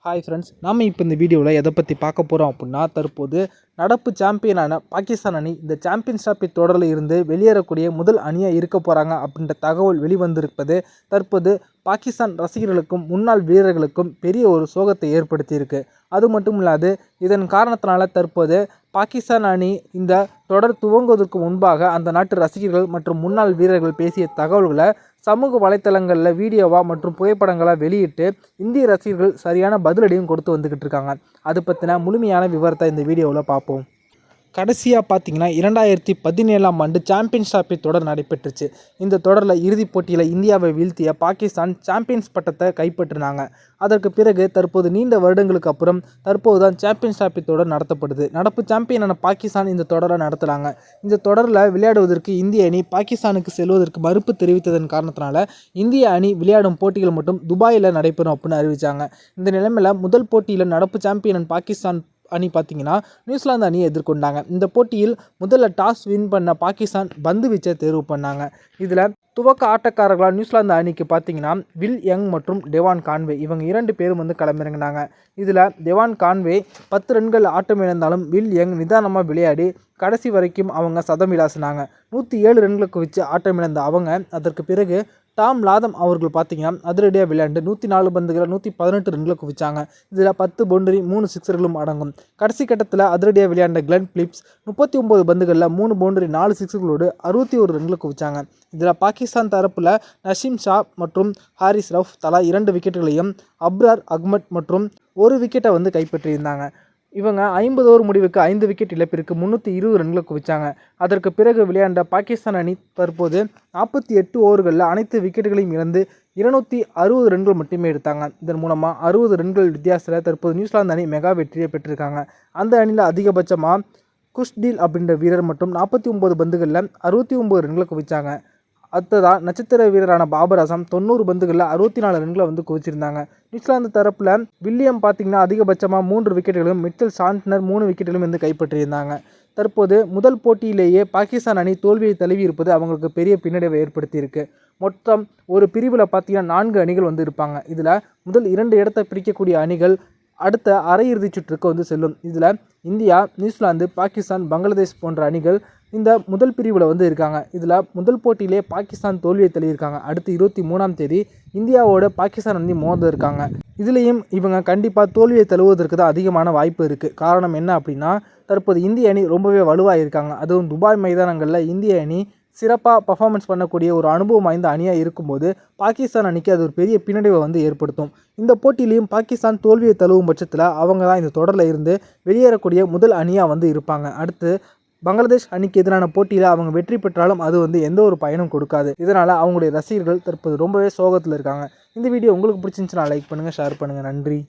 Hi friends, நாம் இப்போ இந்த வீடியோவில் எதை பற்றி பார்க்க போகிறோம் அப்படின்னா, தற்போது நடப்பு சாம்பியனான பாகிஸ்தான் அணி இந்த சாம்பியன்ஸ் டிராபி தொடரில் இருந்து வெளியேறக்கூடிய முதல் அணியாக இருக்க போகிறாங்க அப்படின்ற தகவல் வெளிவந்திருப்பது தற்போது பாகிஸ்தான் ரசிகர்களுக்கும் முன்னாள் வீரர்களுக்கும் பெரிய ஒரு சோகத்தை ஏற்படுத்தியிருக்கு. அது மட்டும் இல்லாது இதன் காரணத்தினால தற்போது பாகிஸ்தான் அணி இந்த தொடர் துவங்குவதற்கு முன்பாக அந்த நாட்டு ரசிகர்கள் மற்றும் முன்னாள் வீரர்கள் பேசிய தகவல்களை சமூக வலைத்தளங்களில் வீடியோவாக மற்றும் புகைப்படங்களாக வெளியிட்டு இந்திய ரசிகர்கள் சரியான பதிலடியும் கொடுத்து வந்துக்கிட்டு இருக்காங்க. அது பற்றின முழுமையான விவரத்தை இந்த வீடியோவில் பார்ப்போம். கடைசியாக பார்த்தீங்கன்னா 2017ஆம் ஆண்டு சாம்பியன்ஸ் டிராபி தொடர் நடைபெற்றுச்சு. இந்த தொடரில் இறுதிப் போட்டியில் இந்தியாவை வீழ்த்திய பாகிஸ்தான் சாம்பியன்ஸ் பட்டத்தை கைப்பற்றினாங்க. அதற்கு பிறகு தற்போது நீண்ட வருடங்களுக்கு அப்புறம் தற்போது தான் சாம்பியன்ஸ் டிராபி தொடர் நடத்தப்படுது. நடப்பு சாம்பியனான பாகிஸ்தான் இந்த தொடரை நடத்துகிறாங்க. இந்த தொடரில் விளையாடுவதற்கு இந்திய அணி பாகிஸ்தானுக்கு செல்வதற்கு மறுப்பு தெரிவித்ததன் காரணத்தினால இந்திய அணி விளையாடும் போட்டிகள் மட்டும் துபாயில் நடைபெறும் அப்படின்னு அறிவித்தாங்க. இந்த நிலைமையில் முதல் போட்டியில் நடப்பு சாம்பியன் பாகிஸ்தான் அணி பார்த்தீங்கன்னா நியூசிலாந்து அணியை எதிர்கொண்டாங்க. இந்த போட்டியில் முதல்ல டாஸ் வின் பண்ண பாகிஸ்தான் பந்து வீச்சை தேர்வு பண்ணாங்க. இதில் துவக்க ஆட்டக்காரர்களாக நியூசிலாந்து அணிக்கு பார்த்தீங்கன்னா வில் யங் மற்றும் டெவான் கான்வே இவங்க 2 பேரும் களமிறங்கினாங்க. இதில் டெவான் கான்வே 10 ரன்கள் ஆட்டம் இழந்தாலும் வில் யங் நிதானமாக விளையாடி கடைசி வரைக்கும் அவங்க சதம் விளாசினாங்க. 107 ரன்களுக்கு வச்சு ஆட்டம் இழந்த அவங்க அதற்கு பிறகு டாம் லாதம் அவர்கள் பார்த்தீங்கன்னா அதிரடியாக விளையாண்டு 104 பந்துகளை 118 ரன்களுக்கு குவிச்சாங்க. இதில் 10 பவுண்டரி 3 சிக்ஸர்களும் அடங்கும். கடைசி கட்டத்தில் அதிரடியாக விளையாண்ட கிளென் பிலிப்ஸ் 39 பந்துகளில் 3 பவுண்டரி 4 சிக்ஸர்களோடு 61 ரன்களுக்கு குவிச்சாங்க. இதில் பாகிஸ்தான் தரப்பில் நசீம் ஷா மற்றும் ஹாரிஸ் ரவுஃப் தலா 2 விக்கெட்டுகளையும் அப்ரார் அஹ்மத் மற்றும் 1 விக்கெட்டை கைப்பற்றியிருந்தாங்க. இவங்க 50 ஓவர் முடிவுக்கு 5 விக்கெட் இழப்பிற்கு 320 ரன்களை குவிச்சாங்க. அதற்கு பிறகு விளையாண்ட பாகிஸ்தான் அணி தற்போது 48 ஓவர்களில் அனைத்து விக்கெட்டுகளையும் இழந்து 260 ரன்கள் மட்டுமே எடுத்தாங்க. இதன் மூலமாக 60 ரன்கள் வித்தியாசத்தில் தற்போது நியூசிலாந்து அணி மெகா வெற்றியை பெற்றிருக்காங்க. அந்த அணியில் அதிகபட்சமாக குஷ்டீல் அப்படின்ற வீரர் மட்டும் 49 பந்துகளில் 69 ரன்களை குவிச்சாங்க. அடுத்ததாக நட்சத்திர வீரரான பாபர் அசாம் 90 பந்துகளில் 64 ரன்களை குவிச்சிருந்தாங்க. நியூசிலாந்து தரப்பில் வில்லியம் பார்த்திங்கன்னா அதிகபட்சமாக 3 விக்கெட்டுகளும் மிச்சல் சாண்ட்னர் 3 விக்கெட்டுகளும் கைப்பற்றியிருந்தாங்க. தற்போது முதல் போட்டியிலேயே பாகிஸ்தான் அணி தோல்வியை தழுவி இருப்பது அவங்களுக்கு பெரிய பின்னடைவை ஏற்படுத்தியிருக்கு. மொத்தம் ஒரு பிரிவில் பார்த்தீங்கன்னா 4 அணிகள் இருப்பாங்க. இதில் முதல் 2 இடத்தை பிரிக்கக்கூடிய அணிகள் அடுத்த அரையிறுதிச் சுற்றுக்கு செல்லும். இதில் இந்தியா, நியூசிலாந்து, பாகிஸ்தான், பங்களாதேஷ் போன்ற அணிகள் இந்த முதல் பிரிவில் இருக்காங்க. இதில் முதல் போட்டியிலே பாகிஸ்தான் தோல்வியை தழுவியிருக்காங்க. அடுத்து 23ஆம் தேதி இந்தியாவோட பாகிஸ்தான் அணி மோத இருக்காங்க. இதுலேயும் இவங்க கண்டிப்பாக தோல்வியை தழுவுவதற்கு தான் அதிகமான வாய்ப்பு இருக்குது. காரணம் என்ன அப்படின்னா தற்போது இந்திய அணி ரொம்பவே வலுவாக இருக்காங்க. அதுவும் துபாய் மைதானங்களில் இந்திய அணி சிறப்பாக பர்ஃபார்மன்ஸ் பண்ணக்கூடிய ஒரு அனுபவம் வாய்ந்த அணியாக இருக்கும்போது பாகிஸ்தான் அணிக்கு அது ஒரு பெரிய பின்னடைவை ஏற்படுத்தும். இந்த போட்டியிலையும் பாகிஸ்தான் தோல்வியை தழுவும் பட்சத்தில் அவங்க தான் இந்த தொடரில் இருந்து வெளியேறக்கூடிய முதல் அணியாக இருப்பாங்க. அடுத்து பங்களாதேஷ் அணிக்கு எதிரான போட்டியில் அவங்க வெற்றி பெற்றாலும் அது எந்த ஒரு பயனும் கொடுக்காது. இதனால் அவங்களுடைய ரசிகர்கள் தற்போது ரொம்பவே சோகத்தில் இருக்காங்க. இந்த வீடியோ உங்களுக்கு பிடிச்சிருந்துச்சுன்னா லைக் பண்ணுங்கள், ஷேர் பண்ணுங்கள். நன்றி.